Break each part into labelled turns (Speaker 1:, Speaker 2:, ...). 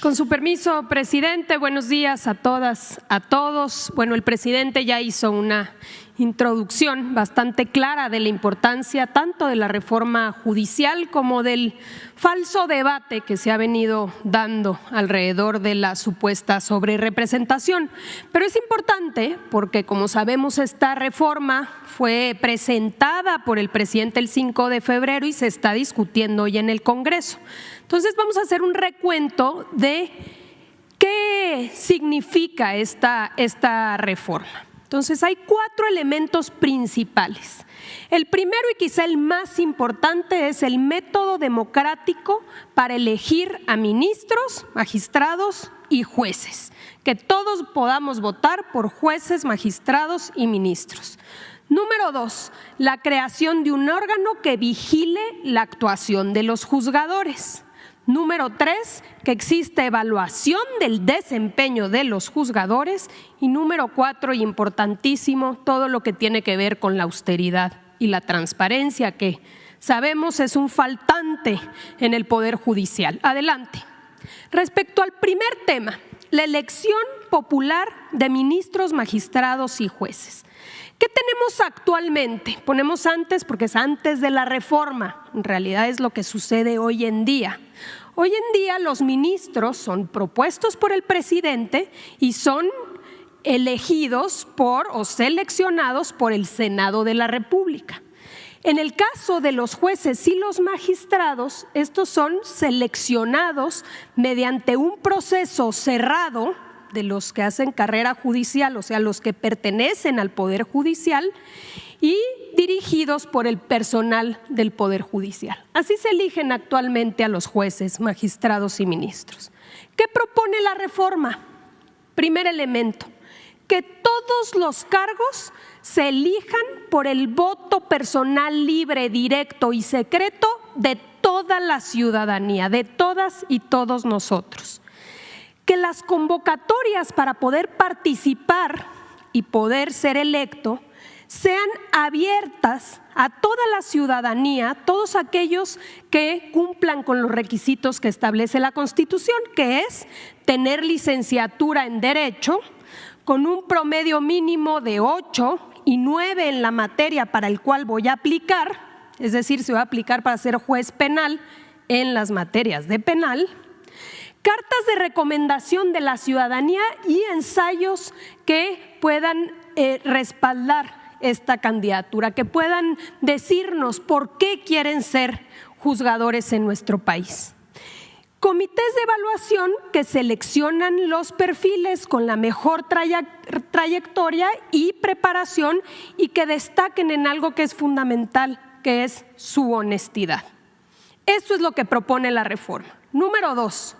Speaker 1: Con su permiso, presidente, buenos días a todas, a todos. Bueno, el presidente ya hizo una introducción bastante clara de la importancia tanto de la reforma judicial como del falso debate que se ha venido dando alrededor de la supuesta sobrerepresentación. Pero es importante porque, como sabemos, esta reforma fue presentada por el presidente el 5 de febrero y se está discutiendo hoy en el Congreso. Entonces vamos a hacer un recuento de qué significa esta reforma. Entonces hay 4 elementos principales. El primero y quizá el más importante es el método democrático para elegir a ministros, magistrados y jueces, que todos podamos votar por jueces, magistrados y ministros. Número 2, la creación de un órgano que vigile la actuación de los juzgadores. Número 3, que exista evaluación del desempeño de los juzgadores. Y número 4, y importantísimo, todo lo que tiene que ver con la austeridad y la transparencia, que sabemos es un faltante en el Poder Judicial. Adelante. Respecto al primer tema, la elección popular de ministros, magistrados y jueces. ¿Qué tenemos actualmente? Ponemos antes porque es antes de la reforma, en realidad es lo que sucede hoy en día. Hoy en día los ministros son propuestos por el presidente y son elegidos por o seleccionados por el Senado de la República. En el caso de los jueces y los magistrados, estos son seleccionados mediante un proceso cerrado de los que hacen carrera judicial, o sea, los que pertenecen al Poder Judicial, y dirigidos por el personal del Poder Judicial. Así se eligen actualmente a los jueces, magistrados y ministros. ¿Qué propone la reforma? Primer elemento, que todos los cargos se elijan por el voto personal libre, directo y secreto de toda la ciudadanía, de todas y todos nosotros. Que las convocatorias para poder participar y poder ser electo sean abiertas a toda la ciudadanía, todos aquellos que cumplan con los requisitos que establece la Constitución, que es tener licenciatura en Derecho, con un promedio mínimo de 8 y 9 en la materia para el cual voy a aplicar, es decir, se va a aplicar para ser juez penal en las materias de penal, cartas de recomendación de la ciudadanía y ensayos que puedan respaldar esta candidatura, que puedan decirnos por qué quieren ser juzgadores en nuestro país. Comités de evaluación que seleccionan los perfiles con la mejor trayectoria y preparación y que destaquen en algo que es fundamental, que es su honestidad. Esto es lo que propone la reforma. Número 2.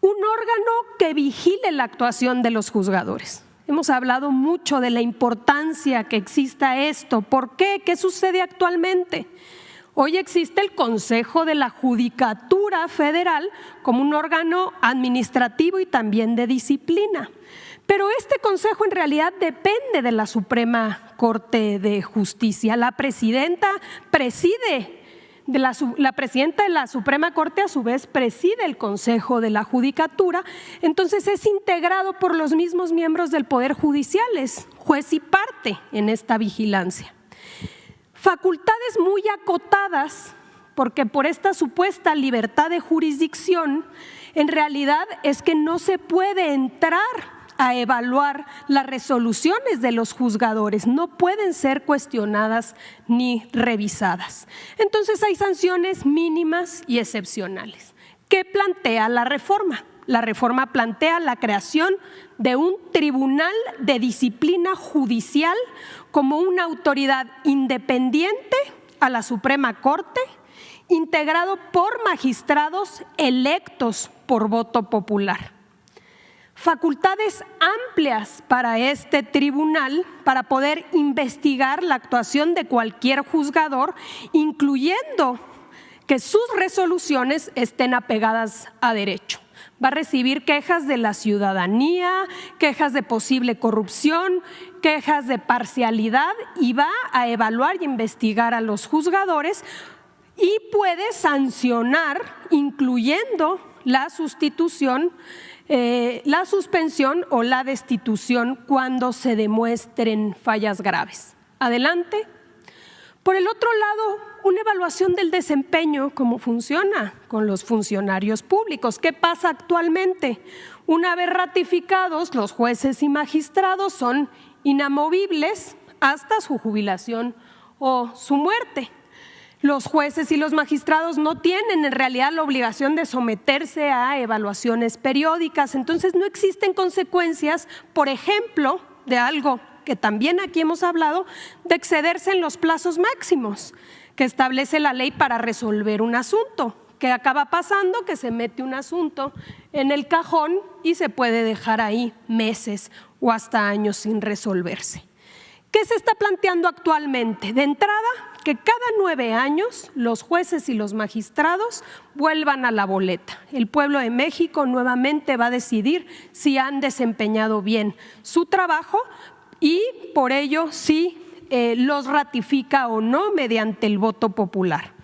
Speaker 1: Un órgano que vigile la actuación de los juzgadores. Hemos hablado mucho de la importancia que exista esto. ¿Por qué? ¿Qué sucede actualmente? Hoy existe el Consejo de la Judicatura Federal como un órgano administrativo y también de disciplina. Pero este consejo en realidad depende de la Suprema Corte de Justicia. La presidenta de la Suprema Corte a su vez preside el Consejo de la Judicatura, entonces es integrado por los mismos miembros del Poder Judicial, es juez y parte en esta vigilancia. Facultades muy acotadas, porque por esta supuesta libertad de jurisdicción, en realidad es que no se puede entrar a evaluar las resoluciones de los juzgadores, no pueden ser cuestionadas ni revisadas. Entonces hay sanciones mínimas y excepcionales. ¿Qué plantea la reforma? La reforma plantea la creación de un tribunal de disciplina judicial como una autoridad independiente a la Suprema Corte, integrado por magistrados electos por voto popular. Facultades amplias para este tribunal para poder investigar la actuación de cualquier juzgador, incluyendo que sus resoluciones estén apegadas a derecho. Va a recibir quejas de la ciudadanía, quejas de posible corrupción, quejas de parcialidad y va a evaluar y investigar a los juzgadores y puede sancionar, incluyendo la sustitución, la suspensión o la destitución cuando se demuestren fallas graves. Adelante. Por el otro lado, una evaluación del desempeño, cómo funciona con los funcionarios públicos. ¿Qué pasa actualmente? Una vez ratificados, los jueces y magistrados son inamovibles hasta su jubilación o su muerte. Los jueces y los magistrados no tienen en realidad la obligación de someterse a evaluaciones periódicas, entonces no existen consecuencias, por ejemplo, de algo que también aquí hemos hablado, de excederse en los plazos máximos que establece la ley para resolver un asunto. ¿Qué acaba pasando? Que se mete un asunto en el cajón y se puede dejar ahí meses o hasta años sin resolverse. ¿Qué se está planteando actualmente? De entrada, que cada 9 años los jueces y los magistrados vuelvan a la boleta. El pueblo de México nuevamente va a decidir si han desempeñado bien su trabajo y por ello si los ratifica o no mediante el voto popular.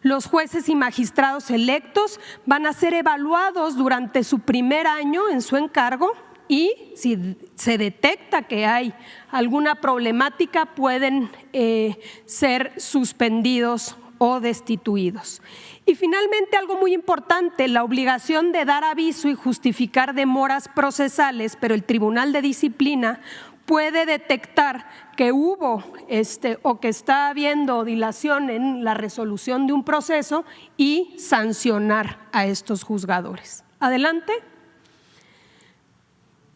Speaker 1: Los jueces y magistrados electos van a ser evaluados durante su primer año en su encargo y si se detecta que hay alguna problemática pueden ser suspendidos o destituidos. Y finalmente, algo muy importante, la obligación de dar aviso y justificar demoras procesales, pero el Tribunal de Disciplina puede detectar que hubo o que está habiendo dilación en la resolución de un proceso y sancionar a estos juzgadores. Adelante.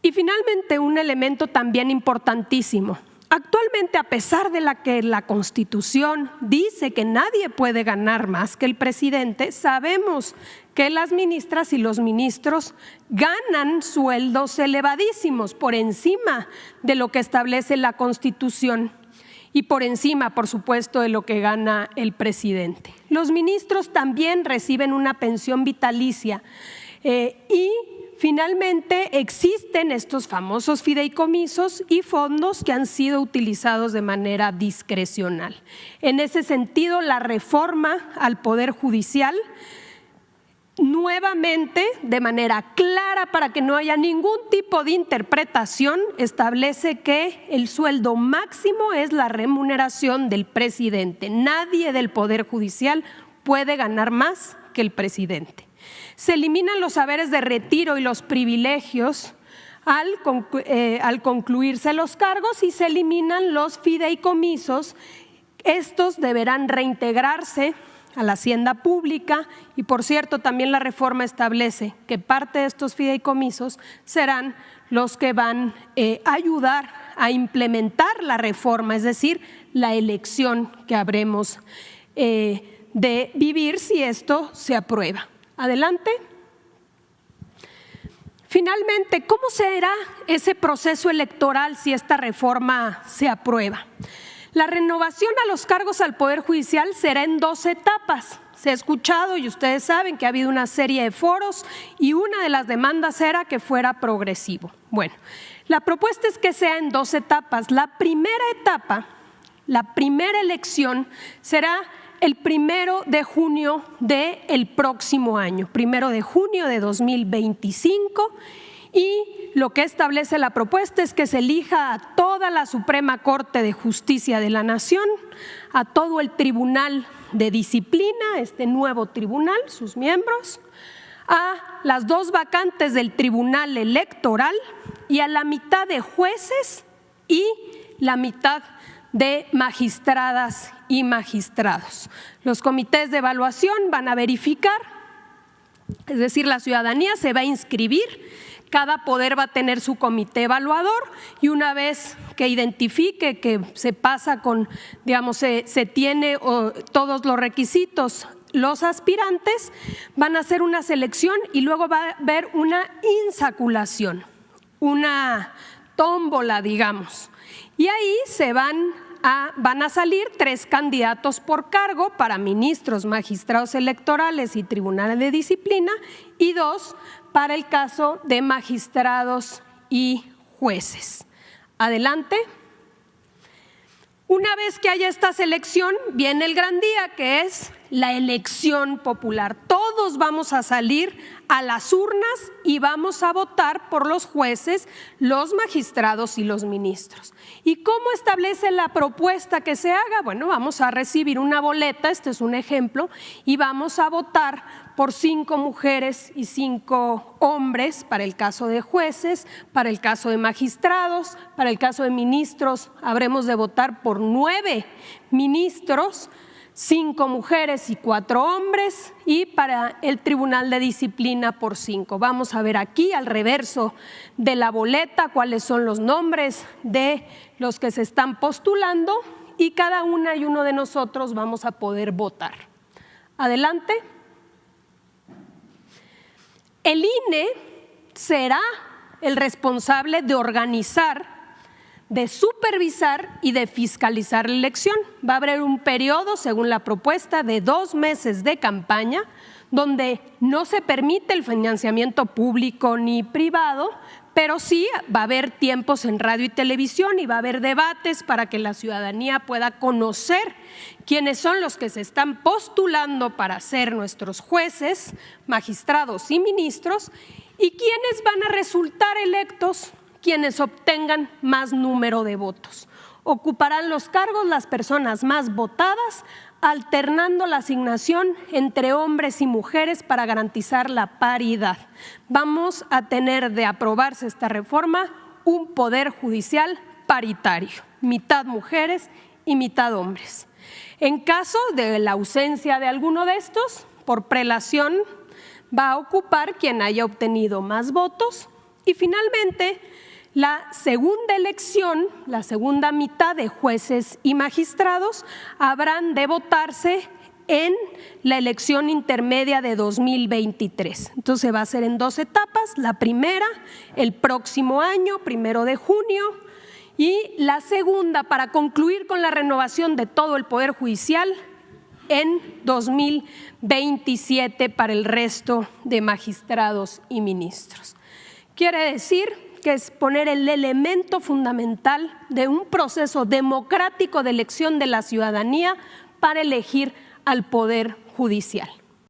Speaker 1: Y finalmente, un elemento también importantísimo. Actualmente, a pesar de que la Constitución dice que nadie puede ganar más que el presidente, sabemos que las ministras y los ministros ganan sueldos elevadísimos por encima de lo que establece la Constitución y por encima, por supuesto, de lo que gana el presidente. Los ministros también reciben una pensión vitalicia y finalmente existen estos famosos fideicomisos y fondos que han sido utilizados de manera discrecional. En ese sentido, la reforma al Poder Judicial nuevamente, de manera clara para que no haya ningún tipo de interpretación, establece que el sueldo máximo es la remuneración del presidente. Nadie del Poder Judicial puede ganar más que el presidente. Se eliminan los haberes de retiro y los privilegios al concluirse los cargos y se eliminan los fideicomisos. Estos deberán reintegrarse a la hacienda pública y, por cierto, también la reforma establece que parte de estos fideicomisos serán los que van a ayudar a implementar la reforma, es decir, la elección que habremos de vivir si esto se aprueba. Adelante. Finalmente, ¿cómo será ese proceso electoral si esta reforma se aprueba? La renovación a los cargos al Poder Judicial será en 2 etapas. Se ha escuchado y ustedes saben que ha habido una serie de foros y una de las demandas era que fuera progresivo. Bueno, la propuesta es que sea en 2 etapas. La primera etapa, la primera elección será el 1 de junio del próximo año, 1 de junio de 2025, y lo que establece la propuesta es que se elija a toda la Suprema Corte de Justicia de la Nación, a todo el Tribunal de Disciplina, este nuevo tribunal, sus miembros, a las 2 vacantes del Tribunal Electoral y a la mitad de jueces y la mitad de magistradas y magistrados. Los comités de evaluación van a verificar, es decir, la ciudadanía se va a inscribir, cada poder va a tener su comité evaluador y una vez que identifique que se pasa con, digamos, se tiene todos los requisitos, los aspirantes van a hacer una selección y luego va a haber una insaculación, una tómbola, digamos, y ahí se van a salir 3 candidatos por cargo para ministros, magistrados electorales y tribunales de disciplina y 2 para el caso de magistrados y jueces. Adelante. Una vez que haya esta selección, viene el gran día, que es la elección popular. Todos vamos a salir a las urnas y vamos a votar por los jueces, los magistrados y los ministros. ¿Y cómo establece la propuesta que se haga? Bueno, vamos a recibir una boleta, este es un ejemplo, y vamos a votar por 5 mujeres y 5 hombres para el caso de jueces, para el caso de magistrados, para el caso de ministros habremos de votar por 9 ministros, 5 mujeres y 4 hombres, y para el Tribunal de Disciplina por 5. Vamos a ver aquí al reverso de la boleta cuáles son los nombres de los que se están postulando y cada una y uno de nosotros vamos a poder votar. Adelante. El INE será el responsable de organizar, de supervisar y de fiscalizar la elección. Va a haber un periodo, según la propuesta, de 2 meses de campaña, donde no se permite el financiamiento público ni privado, pero sí va a haber tiempos en radio y televisión y va a haber debates para que la ciudadanía pueda conocer quiénes son los que se están postulando para ser nuestros jueces, magistrados y ministros y quiénes van a resultar electos, quienes obtengan más número de votos. Ocuparán los cargos las personas más votadas, alternando la asignación entre hombres y mujeres para garantizar la paridad. Vamos a tener, de aprobarse esta reforma, un poder judicial paritario, mitad mujeres y mitad hombres. En caso de la ausencia de alguno de estos, por prelación va a ocupar quien haya obtenido más votos y finalmente la segunda elección, la segunda mitad de jueces y magistrados habrán de votarse en la elección intermedia de 2023. Entonces va a ser en 2 etapas, la primera el próximo año, 1 de junio, y la segunda para concluir con la renovación de todo el Poder Judicial en 2027 para el resto de magistrados y ministros. Quiere decir que es poner el elemento fundamental de un proceso democrático de elección de la ciudadanía para elegir al Poder Judicial.